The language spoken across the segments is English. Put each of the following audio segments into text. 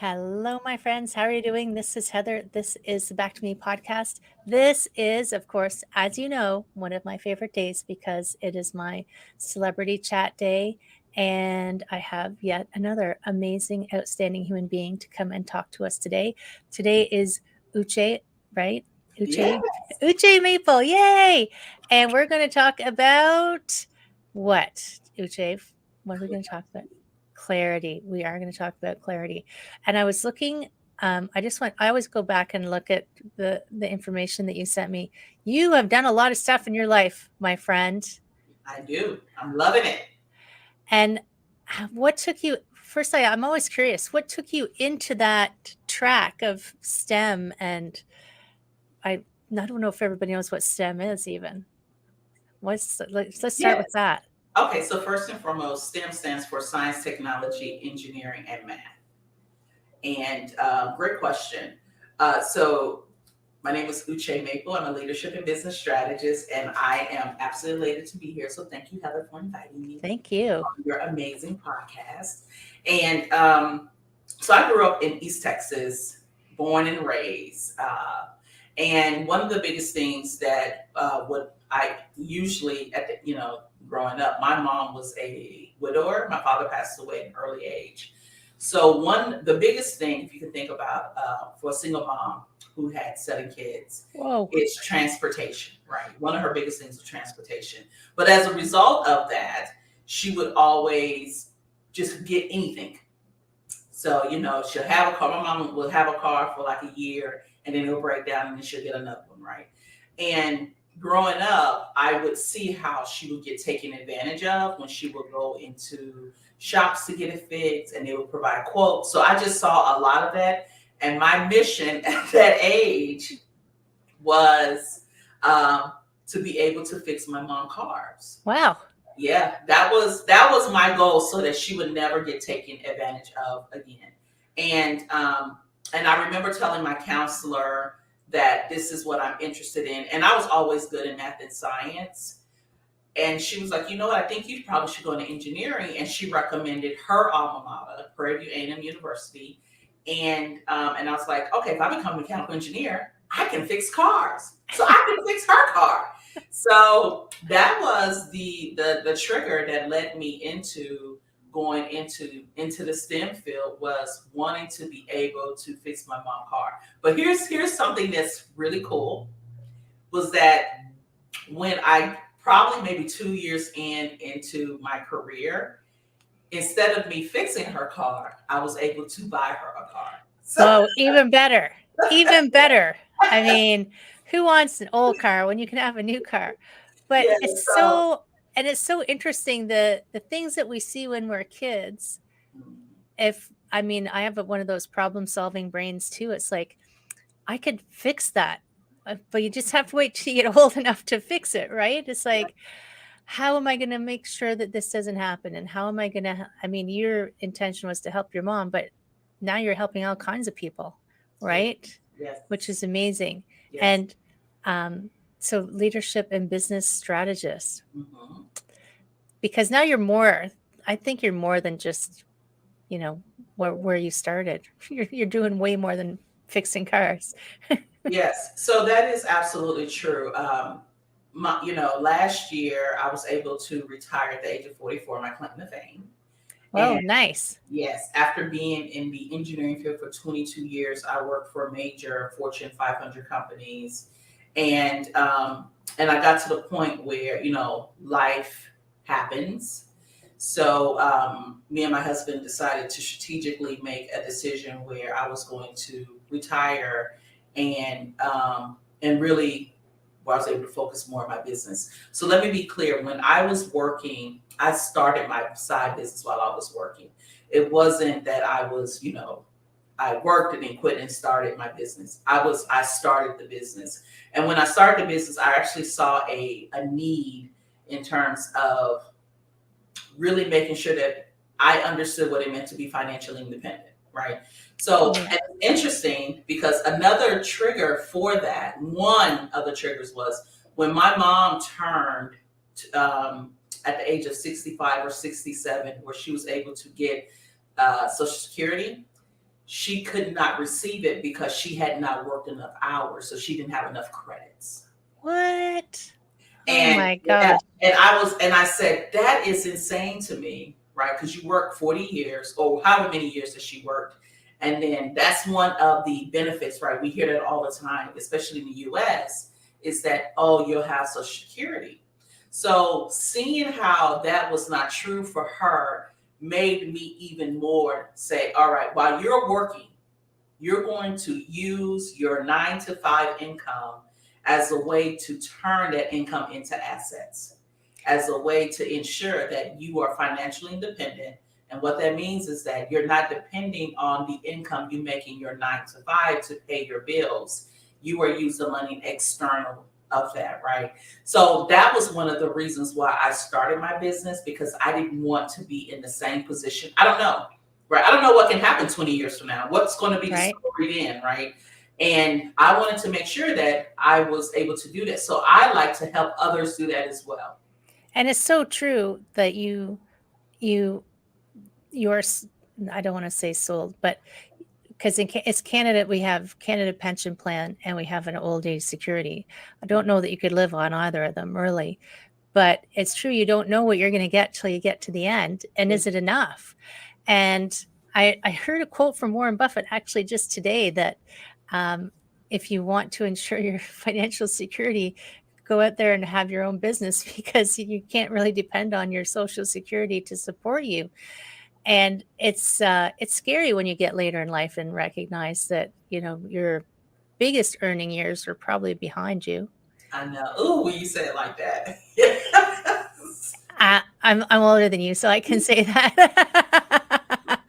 Hello, my friends. How are you doing? This is Heather. This is the Back to Me podcast. This is, of course, as you know, one of my favorite days because it is my celebrity chat day. And I have yet another amazing, outstanding human being to come and talk to us today. Today is Uche, right? Yes. Uche Maple. Yay! And we're going to talk about what, Uche? What are we going to talk about? Clarity. We are going to talk about clarity. And I was looking, I always go back and look at the information that you sent me. You have done a lot of stuff in your life, my friend. I do. I'm loving it. And what took you, firstly, I'm always curious, what took you into that track of STEM? And I don't know if everybody knows what STEM is even. Let's start with Yes. that. Okay, so first and foremost, STEM stands for science, technology, engineering, and math. And great question. So my name is Uche Maple. I'm a leadership and business strategist, and I am absolutely elated to be here. So thank you, Heather, for inviting me Thank you. on your amazing podcast. And so I grew up in East Texas, born and raised. And one of the biggest things that what I usually growing up, my mom was a widower. My father passed away at an early age. So the biggest thing, if you can think about for a single mom who had 7 kids, Whoa. is transportation, right? One of her biggest things was transportation. But as a result of that, she would always just get anything. So, she'll have a car. My mom will have a car for like a year and then it'll break down and then she'll get another one, right? And growing up, I would see how she would get taken advantage of when she would go into shops to get it fixed and they would provide quotes. So I just saw a lot of that. And my mission at that age was to be able to fix my mom cars. Wow. Yeah, that was my goal so that she would never get taken advantage of again. And I remember telling my counselor that this is what I'm interested in. And I was always good in math and science. And she was like, you know what, I think you probably should go into engineering. And she recommended her alma mater, Prairie View A&M University. And I was like, okay, if I become a mechanical engineer, I can fix cars. So I can fix her car. So that was the trigger that led me into going into the STEM field, was wanting to be able to fix my mom's car. But here's something that's really cool, was that when I probably maybe 2 years into my career, instead of me fixing her car, I was able to buy her a car. So even better. Even better. I mean, who wants an old car when you can have a new car? But Yeah, it's so interesting the things that we see when we're kids. I have one of those problem solving brains too. It's like, I could fix that, but you just have to wait till you get old enough to fix it, right? It's like, how am I going to make sure that this doesn't happen? And how am I going to, your intention was to help your mom, but now you're helping all kinds of people, right? yes, Which is amazing. yes. And so leadership and business strategist, Mhm. because now I think you're more than just, where you started. You're doing way more than fixing cars. Yes, so that is absolutely true. Last year I was able to retire at the age of 44, my claim to fame. Oh, And nice. yes, after being in the engineering field for 22 years, I worked for major Fortune 500 companies, and I got to the point where life happens. So me and my husband decided to strategically make a decision where I was going to retire and really, where I was able to focus more on my business. So let me be clear. When I was working, I started my side business while I was working. It wasn't that I worked and then quit and started my business. I started the business. And when I started the business, I actually saw a need in terms of really making sure that I understood what it meant to be financially independent, right? So Yeah. and it's interesting because one of the triggers was when my mom turned at the age of 65 or 67, where she was able to get Social Security. she could not receive it because she had not worked enough hours, so she didn't have enough credits. What? Oh And my gosh. and I said, that is insane to me, right? Because you work 40 years or however many years that she worked. And then that's one of the benefits, right? We hear that all the time, especially in the US, is that, oh, you'll have Social Security. So seeing how that was not true for her made me even more say, all right, while you're working, you're going to use your 9 to 5 income as a way to turn that income into assets, as a way to ensure that you are financially independent. And what that means is that you're not depending on the income you make in your 9 to 5 to pay your bills. You are using money external of that, right? So that was one of the reasons why I started my business, because I didn't want to be in the same position. I don't know, right? I don't know what can happen 20 years from now. What's going to be the Right. story then, right? And I wanted to make sure that I was able to do that. So I like to help others do that as well. And it's so true that you you're I don't want to say sold, but because it's Canada, we have Canada Pension Plan and we have an old age security. I don't know that you could live on either of them really, but it's true. You don't know what you're going to get till you get to the end. And is it enough? And I heard a quote from Warren Buffett actually just today that if you want to ensure your financial security, go out there and have your own business because you can't really depend on your Social Security to support you. And it's scary when you get later in life and recognize that your biggest earning years are probably behind you. I know. Ooh, when you say it like that. Yes. I'm older than you, so I can say that.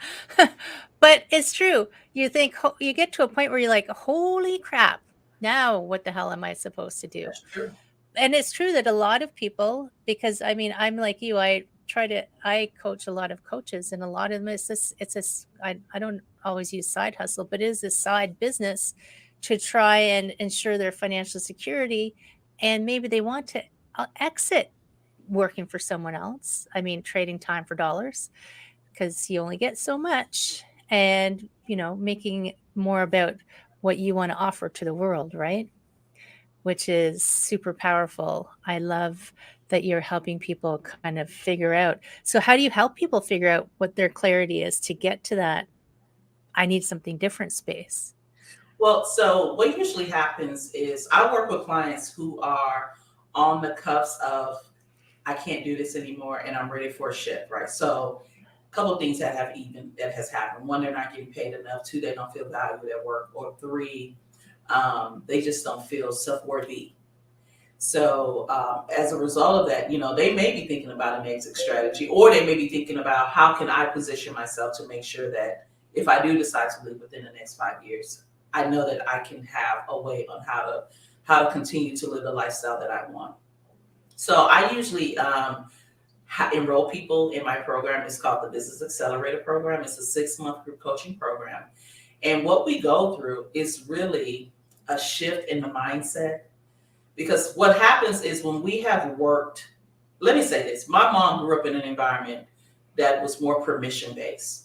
But it's true. You think you get to a point where you're like, "Holy crap! Now what the hell am I supposed to do?" That's true. And it's true that a lot of people, because I mean, I'm like you, I coach a lot of coaches, and a lot of them I don't always use side hustle, but it is a side business to try and ensure their financial security. And maybe they want to exit working for someone else. I mean, trading time for dollars, because you only get so much, and making more about what you want to offer to the world, right? Which is super powerful. I love that you're helping people kind of figure out. So, how do you help people figure out what their clarity is to get to that I need something different space? Well, so what usually happens is I work with clients who are on the cuffs of, I can't do this anymore and I'm ready for a shift, right? So a couple of things that has happened. One, they're not getting paid enough. Two, they don't feel valued at work. Or three, they just don't feel self-worthy. So as a result of that, they may be thinking about an exit strategy, or they may be thinking about how can I position myself to make sure that if I do decide to leave within the next 5 years, I know that I can have a way on how to continue to live the lifestyle that I want. So I usually enroll people in my program. It's called the Business Accelerator Program. It's a 6-month group coaching program. And what we go through is really a shift in the mindset. Because what happens is when we have worked, let me say this, my mom grew up in an environment that was more permission based.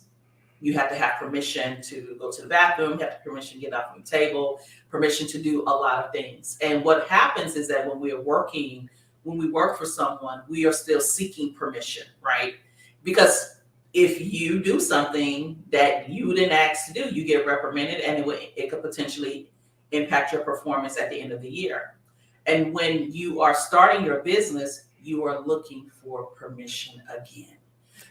You have to have permission to go to the bathroom, you have permission to get off the table, permission to do a lot of things. And what happens is that when we work for someone, we are still seeking permission, right? Because if you do something that you didn't ask to do, you get reprimanded, and it could potentially impact your performance at the end of the year. And when you are starting your business, you are looking for permission again.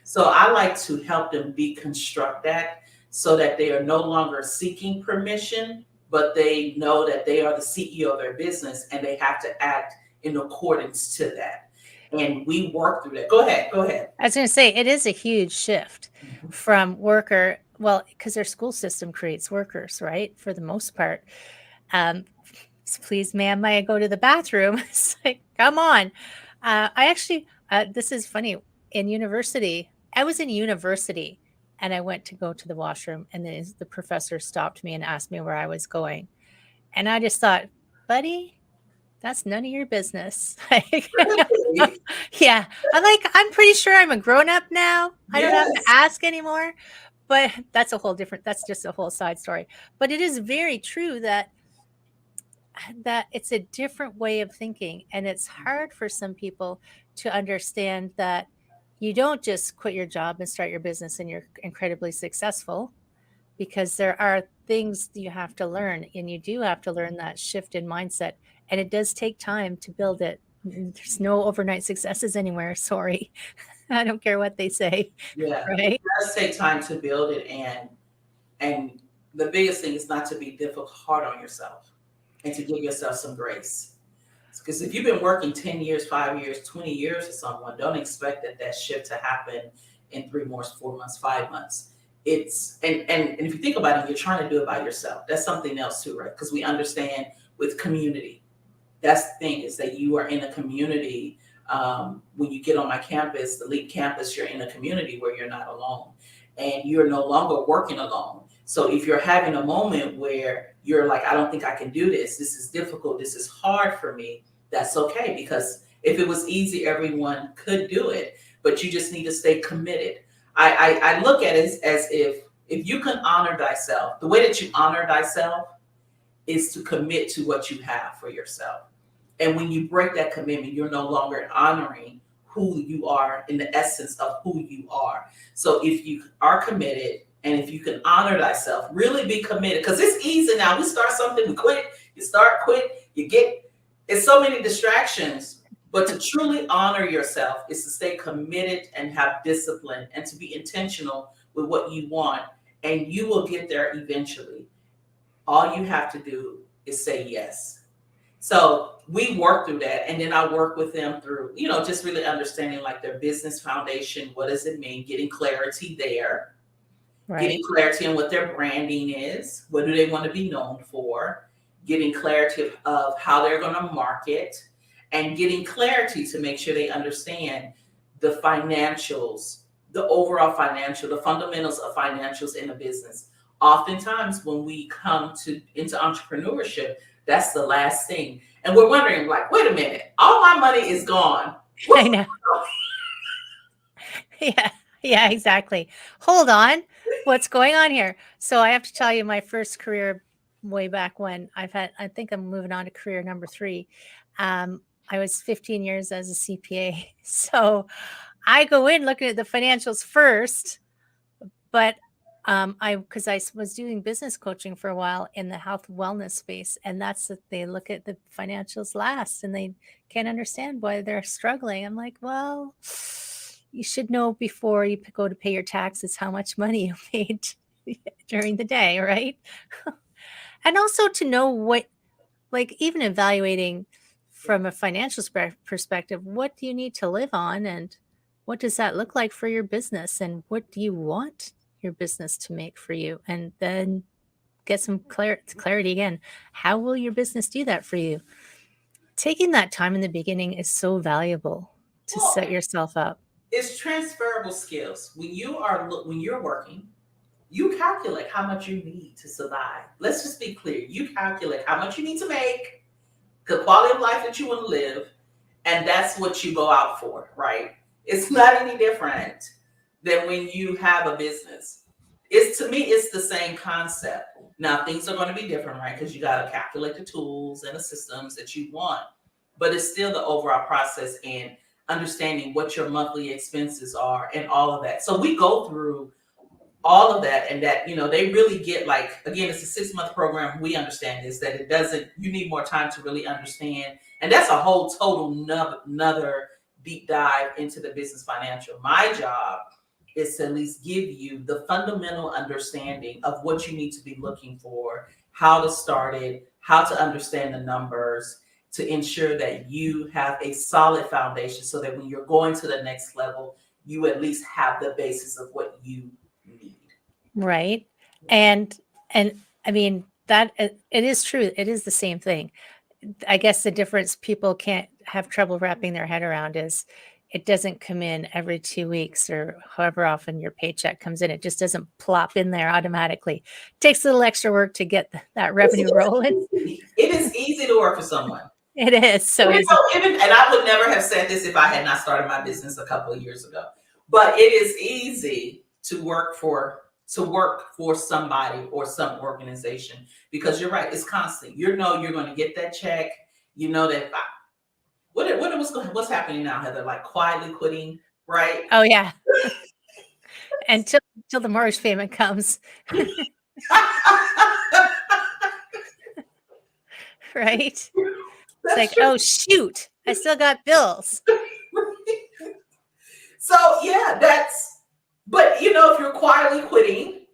So I like to help them deconstruct that so that they are no longer seeking permission, but they know that they are the CEO of their business and they have to act in accordance to that. And we work through that. Go ahead. Go ahead. I was going to say it is a huge shift from worker, well, because their school system creates workers, right? For the most part. Please, ma'am, may I go to the bathroom? It's like, come on. I actually, this is funny. I was in university and I went to go to the washroom, and then the professor stopped me and asked me where I was going. And I just thought, buddy, that's none of your business. Really? Yeah. I'm pretty sure I'm a grown up now. I don't have to Yes. ask anymore. But that's just a whole side story. But it is very true that it's a different way of thinking, and it's hard for some people to understand that you don't just quit your job and start your business and you're incredibly successful, because there are things you have to learn, and you do have to learn that shift in mindset, and it does take time to build it. There's no overnight successes anywhere, sorry. I don't care what they say. Yeah, it Right. does take time to build it, and the biggest thing is not to be difficult hard on yourself and to give yourself some grace. Because if you've been working 10 years, 5 years, 20 years with someone, don't expect that shift to happen in 3 months, 4 months, 5 months. And if you think about it, you're trying to do it by yourself. That's something else too, right? Because we understand with community, that's the thing, is that you are in a community. When you get on my campus, the LEAP campus, you're in a community where you're not alone, and you're no longer working alone. So if you're having a moment where you're like, I don't think I can do this, this is difficult, this is hard for me, that's okay. Because if it was easy, everyone could do it, but you just need to stay committed. I look at it as if you can honor thyself, the way that you honor thyself is to commit to what you have for yourself. And when you break that commitment, you're no longer honoring who you are in the essence of who you are. So if you are committed, and if you can honor thyself, really be committed, because it's easy now. We start something, we quit, you start, quit, you get, it's so many distractions. But to truly honor yourself is to stay committed and have discipline and to be intentional with what you want, and you will get there eventually. All you have to do is say yes. So we work through that, and then I work with them through, just really understanding like their business foundation. What does it mean? Getting clarity there, getting Right. clarity on what their branding is. What do they want to be known for? Getting clarity of how they're going to market, and getting clarity to make sure they understand the financials, the overall financial, the fundamentals of financials in a business. Oftentimes when we come into entrepreneurship, that's the last thing. And we're wondering, like, wait a minute, all my money is gone. What's I know. Yeah. Yeah, exactly. Hold on. What's going on here? So I have to tell you, my first career way back when, I think I'm moving on to career number 3. I was 15 years as a CPA. So I go in looking at the financials first, but because I was doing business coaching for a while in the health wellness space, and that's that they look at the financials last, and they can't understand why they're struggling. I'm like, well, you should know before you go to pay your taxes how much money you made during the day, right? And also to know what, like, even evaluating from a financial perspective, what do you need to live on, and what does that look like for your business, and what do you want your business to make for you? And then get some clarity again. How will your business do that for you? Taking that time in the beginning is so valuable to well, set yourself up. it's transferable skills. When you're working, you calculate how much you need to survive. Let's just be clear. You calculate how much you need to make, the quality of life that you want to live, and that's what you go out for, right? It's not any different than when you have a business. To me, it's the same concept. Now things are going to be different, right? Because you got to calculate the tools and the systems that you want, but it's still the overall process and understanding what your monthly expenses are and all of that. So we go through all of that, and that they really get, like, again, it's a 6-month program. We understand this, that it doesn't, you need more time to really understand, and that's a whole total another deep dive into the business financial. My job is to at least give you the fundamental understanding of what you need to be looking for, how to start it, how to understand the numbers, to ensure that you have a solid foundation, so that when you're going to the next level, you at least have the basis of what you need. Right. And I mean, that it is true. It is the same thing. I guess the difference people can't have trouble wrapping their head around is it doesn't come in every 2 weeks or however often your paycheck comes in. It just doesn't plop in there automatically. It takes a little extra work to get that revenue rolling. It is easy to work for someone. It is so easy. And I would never have said this if I had not started my business a couple of years ago. But it is easy to work for to work for somebody or some organization, because you're right, it's constant. You know you're going to get that check. You know that what's happening now, Heather? Like quietly quitting, right? Oh yeah. Until the mortgage payment comes, right? It's That's like, true. oh shoot, I still got bills. So yeah, but if you're quietly quitting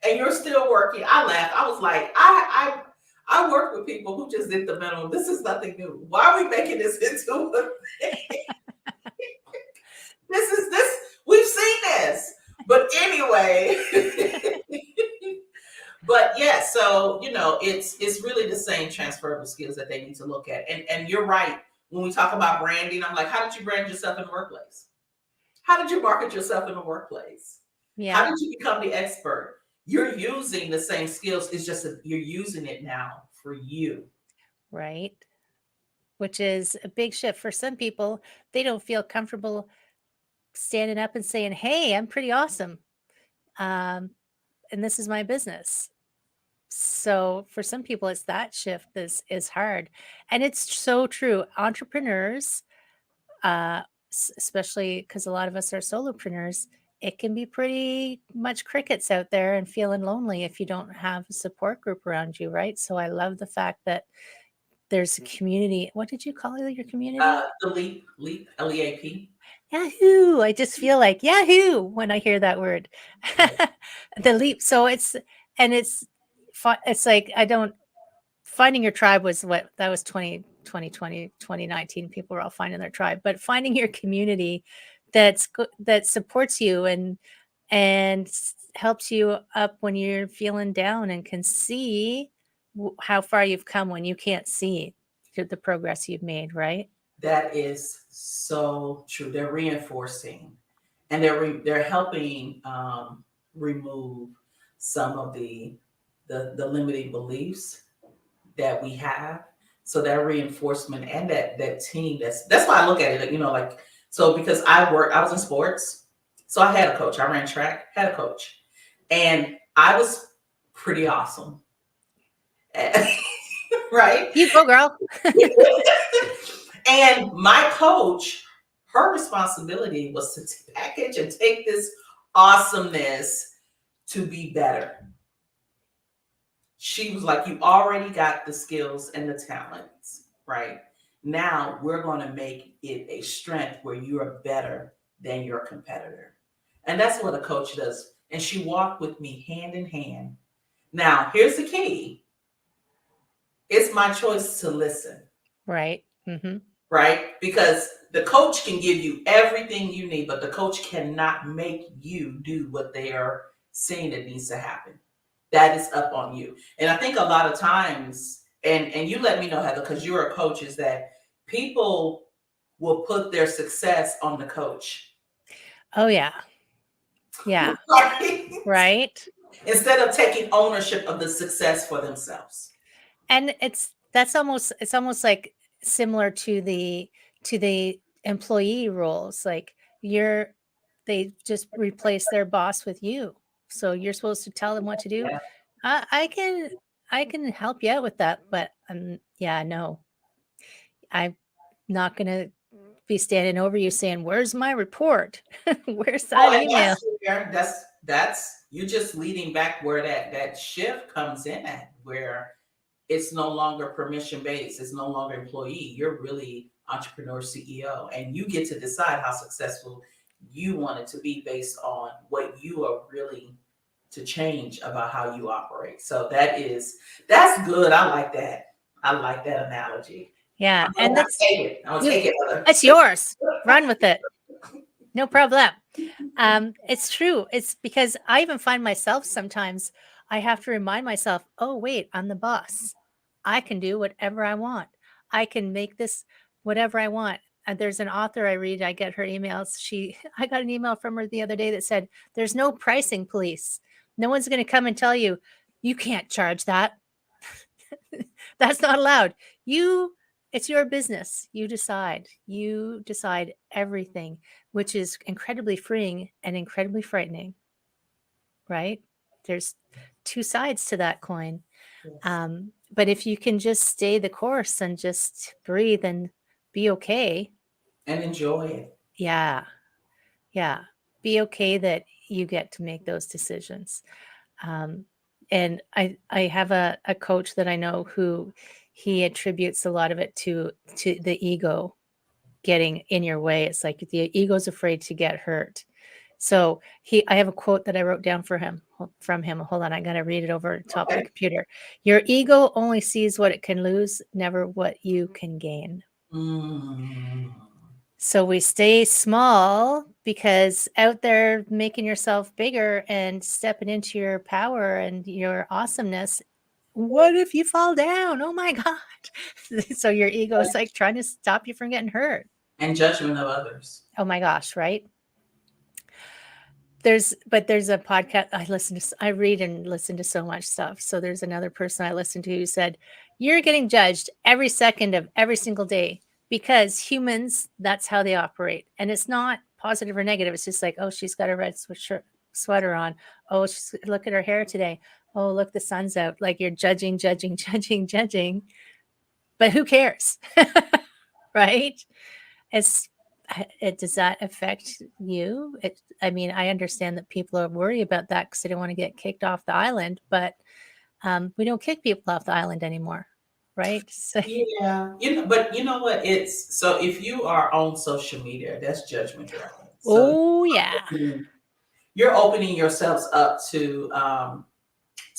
and you're still working, I laughed. I was like, I work with people who just did the minimum. This is nothing new. Why are we making this into a this we've seen this. But anyway, but yeah, so it's really the same transferable skills that they need to look at. And you're right. When we talk about branding, I'm like, how did you brand yourself in the workplace? How did you market yourself in the workplace? How Yeah, did you become the expert? You're using the same skills. It's just that you're using it now for you. right. Which is a big shift for some people. They don't feel comfortable standing up and saying, "Hey, I'm pretty awesome, um, and this is my business." So for some people, it's that shift is hard, and it's so true. Entrepreneurs, uh, especially because a lot of us are solopreneurs, it can be pretty much crickets out there and feeling lonely if you don't have a support group around you, right? So I love the fact that there's a community. What did you call your community? The leap, LEAP. Yahoo! I just feel like Yahoo when I hear that word. Right. The leap. So it's like I don't finding your tribe was what that was 2019. People were all finding their tribe, but finding your community that supports you and helps you up when you're feeling down and can see how far you've come when you can't see the progress you've made, right? That is so true. They're reinforcing, and they're helping remove some of the limiting beliefs that we have. So that reinforcement and that team, that's why I look at it, like, so because I was in sports, so I had a coach. I ran track, had a coach, and I was pretty awesome. Right? You go, girl. And my coach, her responsibility was to package and take this awesomeness to be better. She was like, you already got the skills and the talents, right? Now we're going to make it a strength where you are better than your competitor. And that's what a coach does. And she walked with me hand in hand. Now, here's the key, it's my choice to listen, Right. Mm-hmm. right? Because the coach can give you everything you need, but the coach cannot make you do what they are saying that needs to happen. That is up on you. And I think a lot of times, and you let me know, Heather, because you're a coach, is that people will put their success on the coach. Oh yeah. Yeah. Right? Right. Instead of taking ownership of the success for themselves. And it's almost like similar to the employee roles. Like you're they just replace their boss with you. So you're supposed to tell them what to do. Yeah. I can I can help you out with that, but yeah, no. I'm not gonna be standing over you saying, "Where's my report? Where's Oh, that and email?" that's you just leading back where that shift comes in at, where it's no longer permission based, it's no longer employee. You're really entrepreneur CEO, and you get to decide how successful you want it to be based on what you are really to change about how you operate. So that's good. I like that. I like that analogy. Yeah, and I'll take it. I'll you take it, Heather. that's yours. Run with it. No problem. It's true. It's because I even find myself sometimes I have to remind myself, oh, wait, I'm the boss. I can do whatever I want. I can make this whatever I want. There's an author I read, I get her emails. I got an email from her the other day that said, there's no pricing police. No one's going to come and tell you, you can't charge that. That's not allowed. It's your business. You decide. You decide everything, which is incredibly freeing and incredibly frightening, right? there's two sides to that coin. Yes. But if you can just stay the course and just breathe and be okay. And enjoy it. Yeah. Yeah. Be okay that you get to make those decisions. And I have a coach that I know who he attributes a lot of it to the ego getting in your way. It's like the ego's afraid to get hurt. So I have a quote that I wrote down from him. Hold on, I got to read it over the top of the Okay. computer. Your ego only sees what it can lose, never what you can gain. Mm. So we stay small because out there making yourself bigger and stepping into your power and your awesomeness. What if you fall down? Oh my God. So your ego is like trying to stop you from getting hurt. And judgment of others. Oh my gosh, right? There's a podcast I read and listen to so much stuff. So there's another person I listened to who said, you're getting judged every second of every single day because humans, that's how they operate. And it's not positive or negative. It's just like, oh, she's got a red sweater on. Oh, look at her hair today. Oh, look, the sun's out. Like you're judging. But who cares? Right? Does that affect you? I mean, I understand that people are worried about that because they don't want to get kicked off the island, but we don't kick people off the island anymore, right? So, Yeah. But you know what? It's so if you are on social media, that's judgment ground. So oh yeah, you're opening yourselves up to a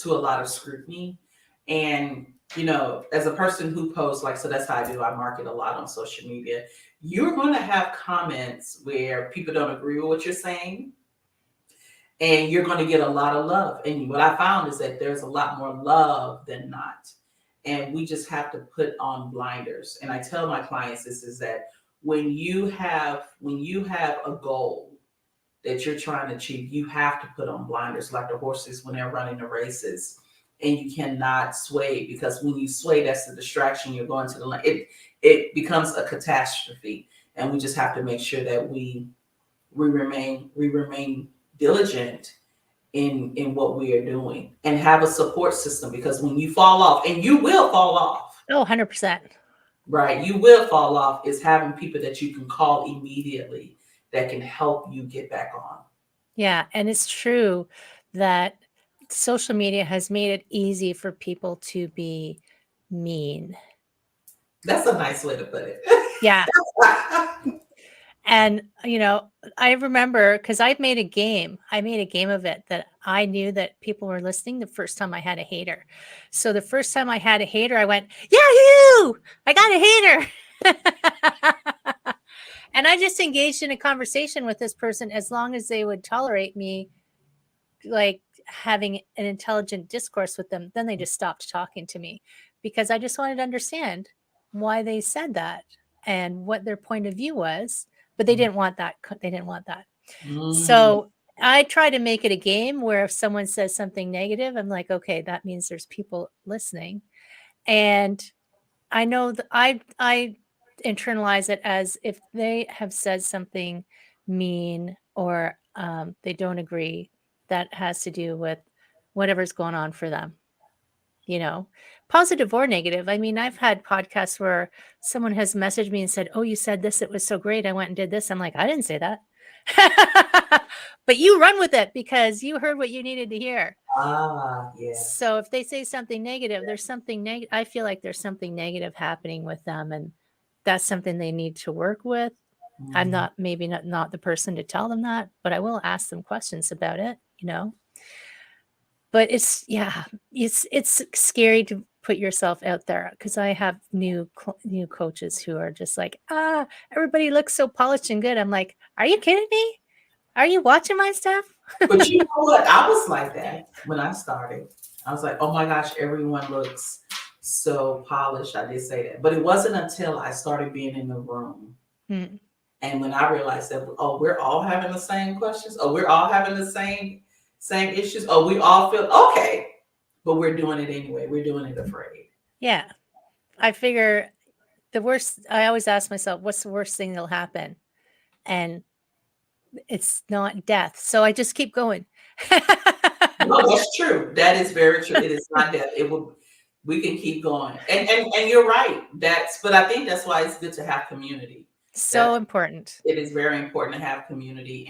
lot of scrutiny. And as a person who posts, like, so that's how I do, I market a lot on social media. You're going to have comments where people don't agree with what you're saying, and you're going to get a lot of love. And what I found is that there's a lot more love than not. And we just have to put on blinders. And I tell my clients this is that when you have a goal that you're trying to achieve, you have to put on blinders like the horses when they're running the races. And you cannot sway, because when you sway, that's the distraction. You're going to it becomes a catastrophe. And we just have to make sure that we remain diligent in what we are doing, and have a support system, because when you fall off, and you will fall off, oh, 100%. right? You will fall off, is having people that you can call immediately that can help you get back on. Yeah, and it's true that social media has made it easy for people to be mean. That's a nice way to put it. Yeah. And, I remember because I made a game of it that I knew that people were listening the first time I had a hater. So the first time I had a hater, I went, Yahoo! I got a hater. And I just engaged in a conversation with this person as long as they would tolerate me, like having an intelligent discourse with them. Then they just stopped talking to me because I just wanted to understand why they said that and what their point of view was. But they didn't want that. So I try to make it a game where if someone says something negative, I'm like, okay, that means there's people listening. And I know that I internalize it as if they have said something mean or they don't agree, that has to do with whatever's going on for them, positive or negative. I mean, I've had podcasts where someone has messaged me and said, oh, you said this, it was so great, I went and did this. I'm like, I didn't say that. But you run with it because you heard what you needed to hear. Yes. So if they say something negative, there's something negative. I feel like there's something negative happening with them, and that's something they need to work with. I'm not the person to tell them that, but I will ask them questions about it, But it's scary to put yourself out there, because I have new coaches who are just like, everybody looks so polished and good. I'm like, are you kidding me? Are you watching my stuff? But you know what? I was like that when I started. I was like, oh my gosh, everyone looks so polished. I did say that. But it wasn't until I started being in the room. And when I realized that, oh, we're all having the same questions. Oh, we're all having the same issues. Oh, we all feel okay. But we're doing it anyway. We're doing it afraid. Yeah. I figure I always ask myself, what's the worst thing that'll happen? And it's not death. So I just keep going. No, that's true. That is very true. It is not death. It will. We can keep going, and you're right. But I think that's why it's good to have community. So That's important. it is very important to have community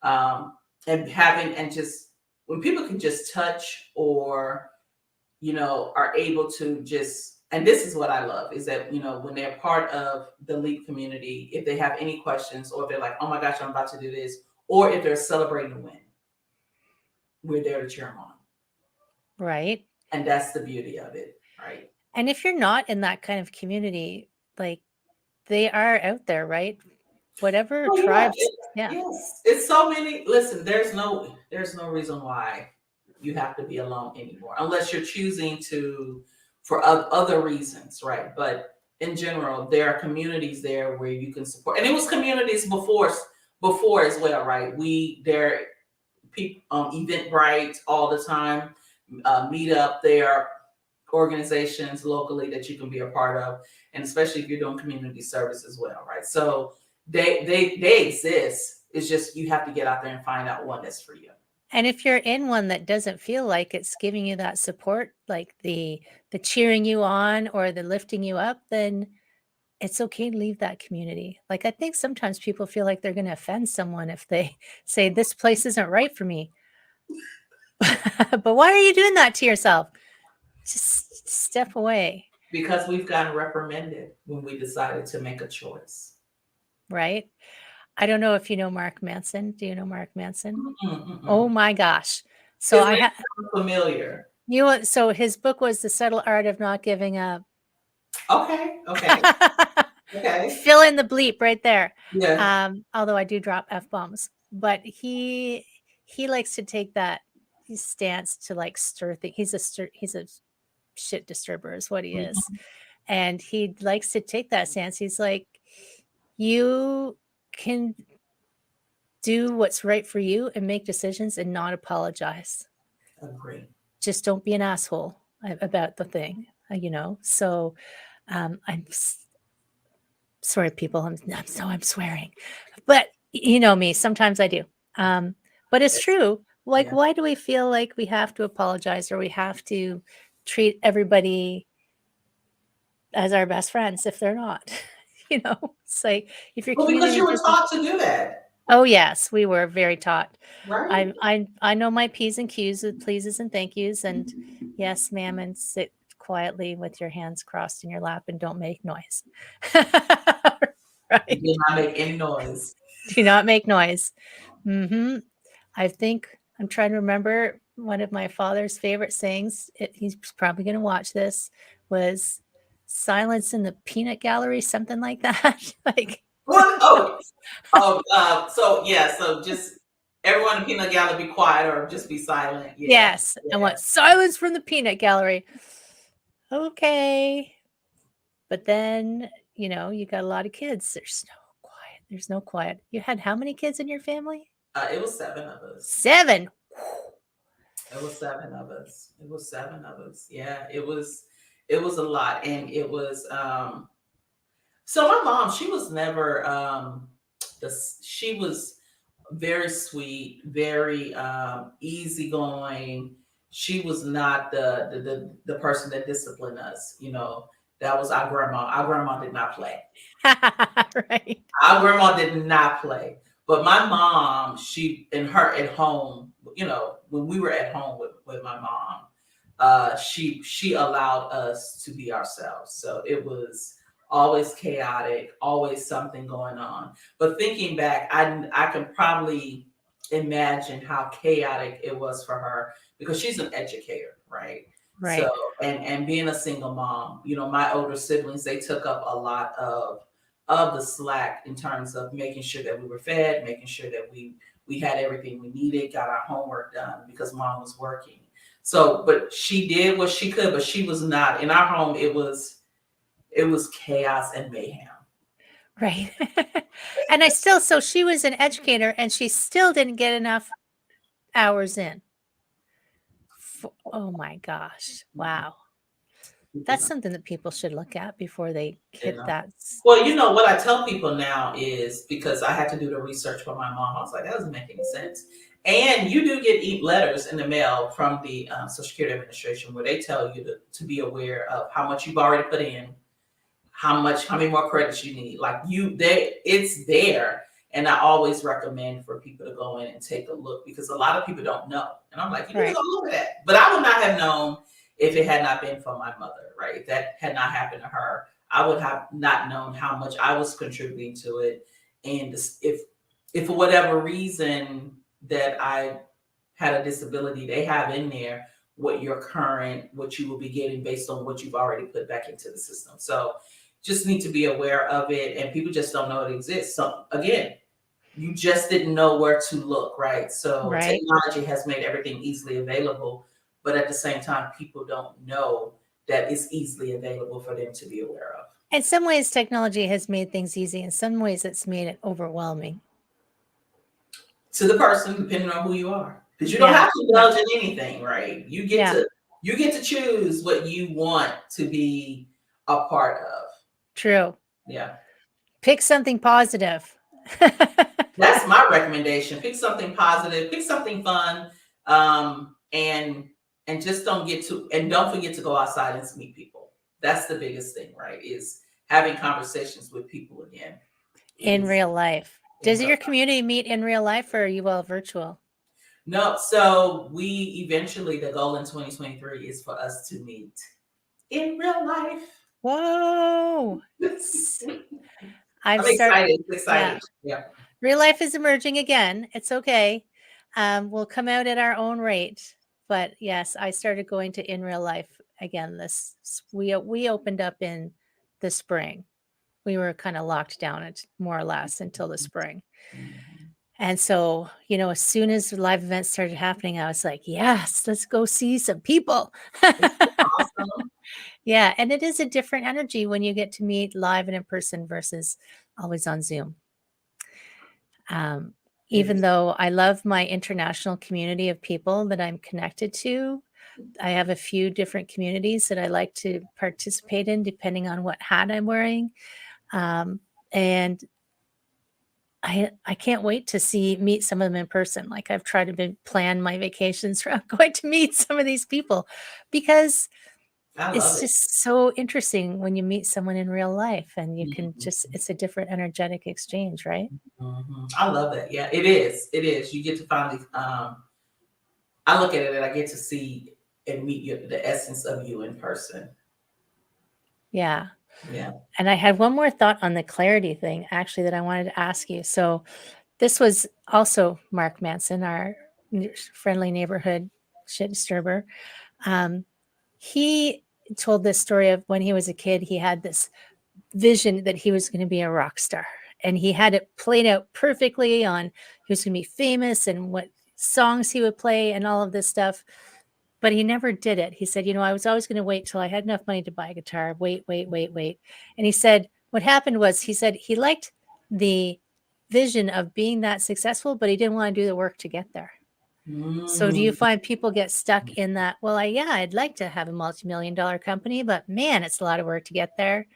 um and having and just when people can just touch or are able to just and this is what I love is that when they're part of the leap community, if they have any questions or if they're like, oh my gosh, I'm about to do this, or if they're celebrating a win, we're there to cheer them on. Right. And that's the beauty of it, right? And if you're not in that kind of community, like they are out there, right? Whatever Oh yeah, tribes. Yeah. yes. It's so many. Listen, there's no reason why you have to be alone anymore, unless you're choosing to for other reasons, right? But in general, there are communities there where you can support, and it was communities before as well, right? There people Eventbrite all the time, meet up there organizations locally that you can be a part of, and especially if you're doing community service as well, right? So they exist. It's just you have to get out there and find out one that's for you. And if you're in one that doesn't feel like it's giving you that support, like the cheering you on or the lifting you up, then it's okay to leave that community. Like I think sometimes people feel like they're going to offend someone if they say this place isn't right for me. But why are you doing that to yourself? Just step away. Because we've gotten reprimanded when we decided to make a choice. Right? I don't know if you know Mark Manson. Do you know Mark Manson? Mm-mm. Oh my gosh. So His I name have sounds familiar. so his book was The Subtle Art of Not Giving Up. Okay. Okay. Fill in the bleep right there. Yeah. Although I do drop F-bombs, but he likes to take that stance to like stir things. He's a shit disturber is what he is. Mhm. And he likes to take that stance. He's like, you can do what's right for you and make decisions and not apologize. Agree. Just don't be an asshole about the thing, So I'm sorry, people. I'm swearing, but you know me. Sometimes I do. But it's true. Like, Yeah. why do we feel like we have to apologize or we have to treat everybody as our best friends if they're not? It's like if your Well, because community you were doesn't. taught to do that, Oh yes, we were very taught. right? I know my P's and Q's with pleases and thank yous and yes, ma'am, and sit quietly with your hands crossed in your lap and don't make noise. You Right. did not make any noise. Do not make noise. I think I'm trying to remember one of my father's favorite sayings. He's probably going to watch this. Was silence in the peanut gallery, something like that. Like What? So yeah. So just everyone in peanut gallery be quiet or just be silent. Yeah. yes, I Yeah. want silence from the peanut gallery. Okay, but then you got a lot of kids. There's no quiet. There's no quiet. You had how many kids in your family? It was 7 of us. 7. It was 7 of us. It was 7 of us. Yeah, it was a lot. And it was so my mom, she was never she was very sweet, very easygoing. She was not the person that disciplined us, That was our grandma. Our grandma did not play. Right. Our grandma did not play. But my mom, she and her at home, when we were at home with my mom, she allowed us to be ourselves. So it was always chaotic, always something going on. But thinking back, I can probably imagine how chaotic it was for her because she's an educator, right? So Right. and being a single mom, my older siblings, they took up a lot of the slack in terms of making sure that we were fed, making sure that we had everything we needed, got our homework done because mom was working. So, but she did what she could, but she was not in our home. It was chaos and mayhem. Right. And so she was an educator and she still didn't get enough hours in. Oh my gosh. Wow. that's something that people should look at before they You hit know. that. Well, you know what I tell people now is because I had to do the research for my mom. I was like, that doesn't make any sense. And you do get letters in the mail from the Social Security Administration where they tell you to be aware of how much you've already put in, how many more credits you need. Like it's there. And I always recommend for people to go in and take a look because a lot of people don't know. And I'm like, you need to Right. go look at that. But I would not have known if it had not been for my mother, right? If that had not happened to her, I would have not known how much I was contributing to it. And if for whatever reason that I had a disability, they have in there what you will be getting based on what you've already put back into the system. So just need to be aware of it, and people just don't know it exists. So again, you just didn't know where to look, right? So Right. technology has made everything easily available, but at the same time, people don't know that it's easily available for them to be aware of. In some ways, technology has made things easy. In some ways, it's made it overwhelming. To the person, depending on who you are, because you don't Yeah. have to indulge in anything, right? You get Yeah. to choose what you want to be a part of. True. Yeah. Pick something positive. That's my recommendation. Pick something positive, pick something fun, and just don't forget to go outside and meet people. That's the biggest thing, right? Is having conversations with people again. In real life. In Does real your life. community meet in real life or are you all virtual? No, so the goal in 2023 is for us to meet in real life. Whoa. I'm excited. It's exciting. Yeah. Real life is emerging again. It's okay. We'll come out at our own rate. But yes, I started going to in real life again. We opened up in the spring. We were kind of locked down at more or less until the spring. Mhm. And so, as soon as the live events started happening, I was like, yes, let's go see some people. Awesome. Yeah. And it is a different energy when you get to meet live and in person versus always on Zoom. Even though I love my international community of people that I'm connected to, I have a few different communities that I like to participate in depending on what hat I'm wearing. And I can't wait to meet some of them in person. Like I've tried to plan my vacations around going to meet some of these people because I love it's it. just so interesting when you meet someone in real life and you can Mhm. it's a different energetic exchange, right? I love that. Yeah, it is. It is. You get to finally. I look at it and I get to see and meet the essence of you in person. Yeah. Yeah. And I had one more thought on the clarity thing, actually, that I wanted to ask you. So this was also Mark Manson, our friendly neighborhood shit disturber. He told this story of when he was a kid, he had this vision that he was going to be a rock star. And he had it played out perfectly on he was going to be famous and what songs he would play and all of this stuff. But he never did it. He said, I was always going to wait till I had enough money to buy a guitar. Wait, wait, wait, wait. And he said, what happened was he said he liked the vision of being that successful, but he didn't want to do the work to get there. So do you find people get stuck in that? Well, I'd like to have a multi-million-dollar company, but man, it's a lot of work to get there.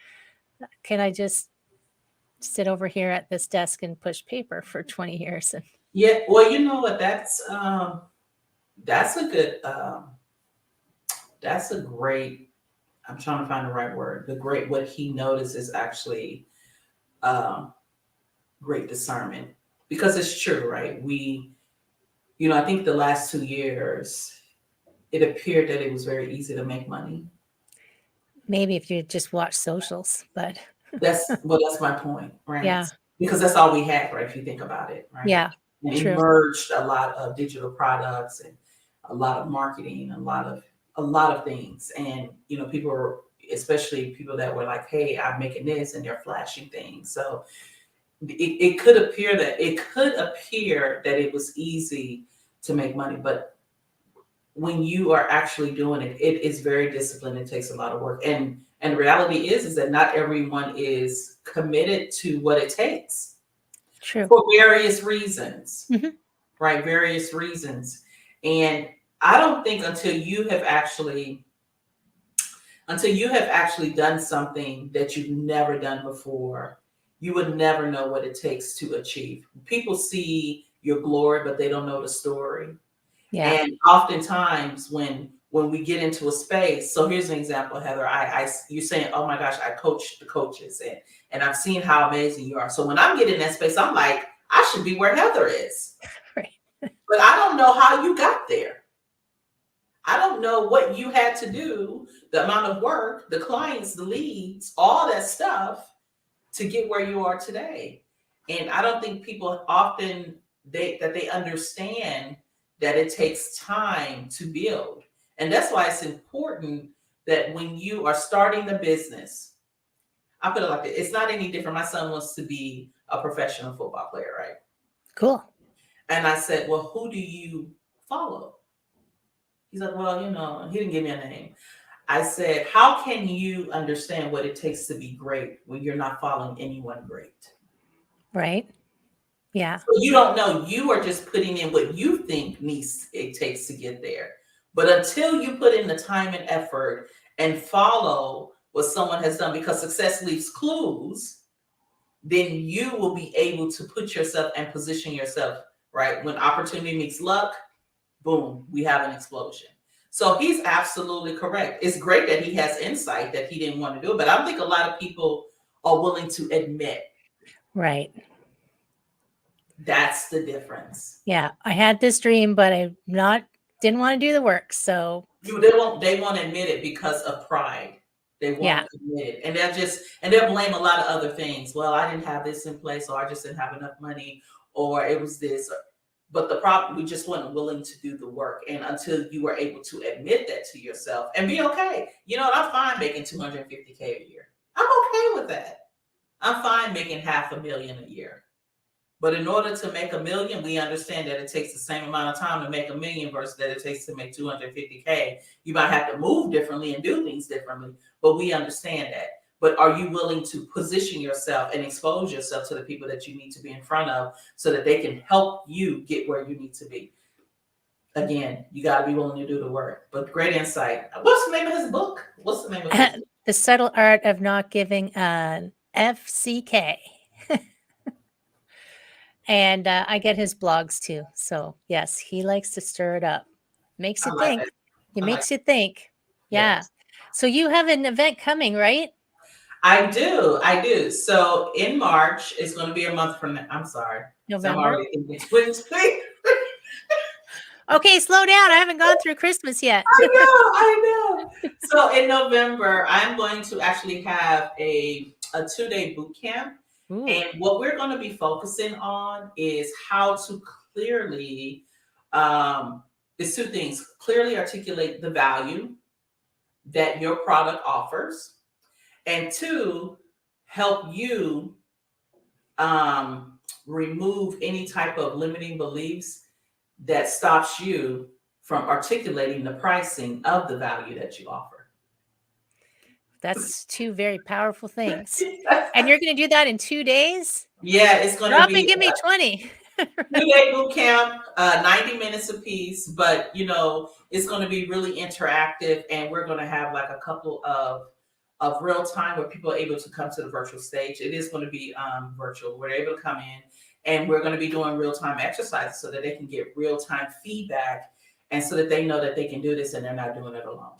Can I just sit over here at this desk and push paper for 20 years? Yeah. Well, you know what? That's a good. That's a great. I'm trying to find the right word. What he noticed is actually great discernment because it's true, right? I think the last 2 years, it appeared that it was very easy to make money. Maybe if you just watch socials, but That's my point, right? yeah, Because that's all we had, right? If you think about it, right? yeah, And it true. merged a lot of digital products and a lot of marketing, a lot of things. And people were, especially people that were like, "Hey, I'm making this," and they're flashing things. So it could appear that it was easy to make money, but when you are actually doing it, it is very disciplined. It takes a lot of work, and the reality is that not everyone is committed to what it takes. True. For various reasons, Mhm. right? Various reasons, and I don't think until you have actually Until you have actually done something that you've never done before, you would never know what it takes to achieve. People see your glory, but they don't know the story. Yeah. And oftentimes when we get into a space, so here's an example, Heather. You saying, "Oh my gosh, I coach the coaches, and I've seen how amazing you are." So when I'm getting in that space, I'm like, I should be where Heather is, Right. but I don't know how you got there. I don't know what you had to do, the amount of work, the clients, the leads, all that stuff to get where you are today. And I don't think people often they understand that it takes time to build. And that's why it's important that when you are starting the business, I put it like this, it's not any different. My son wants to be a professional football player, right? Cool. And I said, well, who do you follow? He's like, well, he didn't give me a name. I said, how can you understand what it takes to be great when you're not following anyone great? Right. Yeah. So you don't know. You are just putting in what you think it takes to get there. But until you put in the time and effort and follow what someone has done, because success leaves clues, then you will be able to put yourself and position yourself, right? When opportunity meets luck, boom, we have an explosion. So he's absolutely correct. It's great that he has insight that he didn't want to do it, but I don't think a lot of people are willing to admit. Right. That's the difference. Yeah. I had this dream, but didn't want to do the work. So They won't admit it because of pride. They won't admit it. And they'll blame a lot of other things. Well, I didn't have this in place, or I just didn't have enough money, or it was this. But the problem, we just weren't willing to do the work. And until you were able to admit that to yourself and be okay. You know what? I'm fine making $250K a year. I'm okay with that. I'm fine making $500,000 a year. But in order to make $1 million, we understand that it takes the same amount of time to make $1 million versus that it takes to make $250K. You might have to move differently and do things differently, but we understand that. But are you willing to position yourself and expose yourself to the people that you need to be in front of so that they can help you get where you need to be? Again, you got to be willing to do the work. But great insight. What's the name of his book? What's the name of his book? The Subtle Art of Not Giving an FCK. And I get his blogs too. So yes, he likes to stir it up. Makes you think. It makes you think. Yeah. Yes. So you have an event coming, right? I do. So in March, it's going to be a month from now. I'm sorry. November. I'm already thinking 2020. Okay, slow down. I haven't gone through Christmas yet. I know. So in November, I'm going to actually have a 2-day boot camp. Ooh. And what we're going to be focusing on is how to clearly, it's 2 things, clearly articulate the value that your product offers, and 2, help you remove any type of limiting beliefs that stops you from articulating the pricing of the value that you offer. That's 2 very powerful things. And you're going to do that in 2 days? Yeah, it's going to be. And give me 20. 2-day boot camp, 90 minutes a piece, but it's going to be really interactive, and we're going to have like a couple of real time where people are able to come to the virtual stage. It is going to be virtual. We're able to come in, and we're going to be doing real time exercises so that they can get real time feedback, and so that they know that they can do this and they're not doing it alone.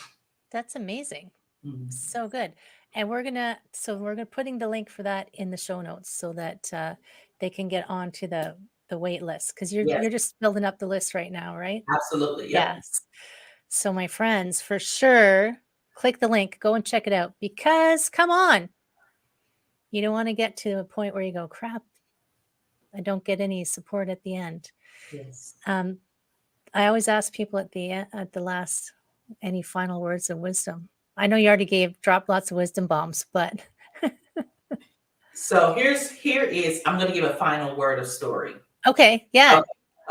That's amazing. Mm-hmm. So good. And we're putting the link for that in the show notes so that they can get onto the wait list, because you're just building up the list right now, right? Absolutely. Yep. Yes. So my friends, for sure, click the link, go and check it out, because come on, you don't want to get to a point where you go, crap, I don't get any support at the end. Yes. I always ask people at the last, any final words of wisdom. I know you already dropped lots of wisdom bombs, but. So here is, I'm going to give a final word of story. Okay. Yeah.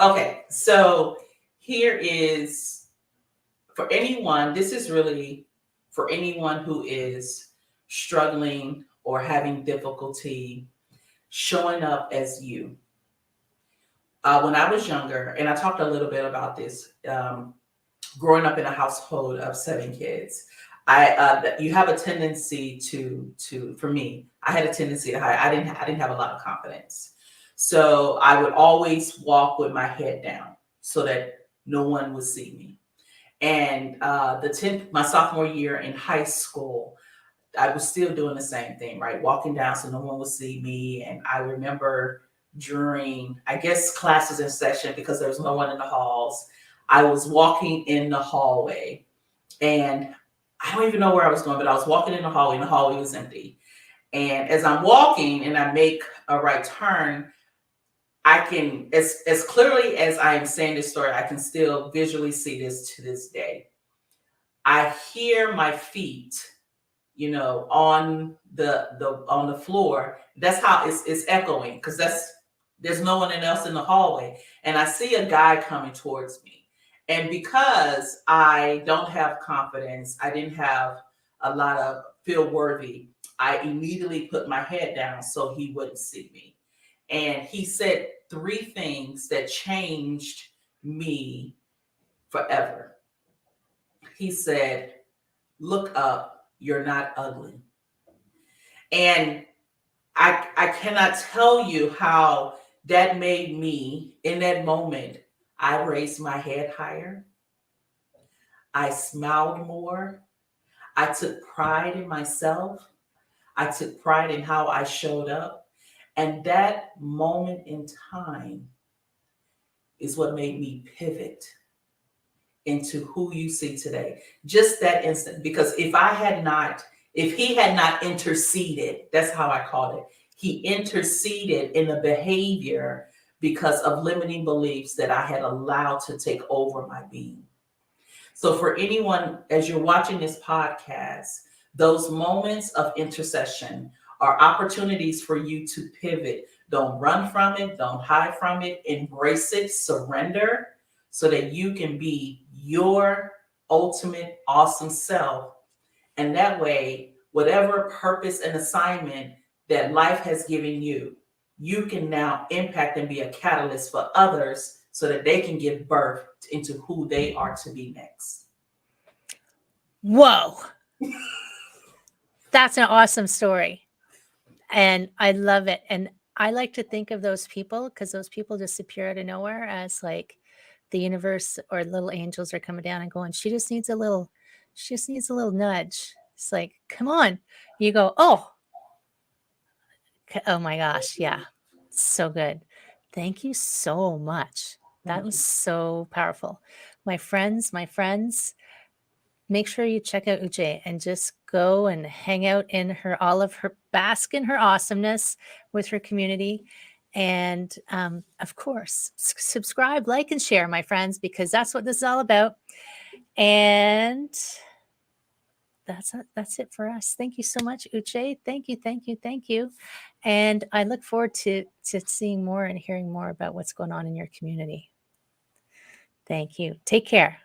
Okay. So here is, for anyone, this is really for anyone who is struggling or having difficulty showing up as you. When I was younger, and I talked a little bit about this, growing up in a household of 7 kids, you have a tendency to for me, I had a tendency to hide. I didn't have a lot of confidence. So I would always walk with my head down so that no one would see me. And my sophomore year in high school, I was still doing the same thing, right? Walking down so no one would see me. And I remember during, I guess, classes in session, because there was no one in the halls, I was walking in the hallway, and I don't even know where I was going, but I was walking in the hallway, and the hallway was empty. And as I'm walking and I make a right turn, I can, as clearly as I am saying this story, I can still visually see this to this day. I hear my feet, on the floor. That's how it's echoing, because there's no one else in the hallway, and I see a guy coming towards me. And because I don't have confidence, I didn't have a lot of feel worthy, I immediately put my head down so he wouldn't see me. And he said three things that changed me forever. He said, "Look up, you're not ugly." And I cannot tell you how that made me in that moment. I raised my head higher. I smiled more. I took pride in myself. I took pride in how I showed up. And that moment in time is what made me pivot into who you see today. Just that instant. Because if he had not interceded, that's how I called it. He interceded in the behavior because of limiting beliefs that I had allowed to take over my being. So for anyone, as you're watching this podcast, those moments of intercession are opportunities for you to pivot. Don't run from it. Don't hide from it. Embrace it. Surrender so that you can be your ultimate awesome self. And that way, whatever purpose and assignment that life has given you, you can now impact and be a catalyst for others so that they can give birth into who they are to be next. Whoa. That's an awesome story. And I love it. And I like to think of those people, because those people just appear out of nowhere, as like the universe or little angels are coming down and going, she just needs a little nudge. It's like, come on. You go, oh my gosh. Yeah. So good. Thank you so much. That was so powerful. My friends, make sure you check out Uche and just go and hang out in bask in her awesomeness with her community. And of course, subscribe, like, and share, my friends, because that's what this is all about. And that's it for us. Thank you so much, Uche. Thank you. And I look forward to seeing more and hearing more about what's going on in your community. Thank you. Take care.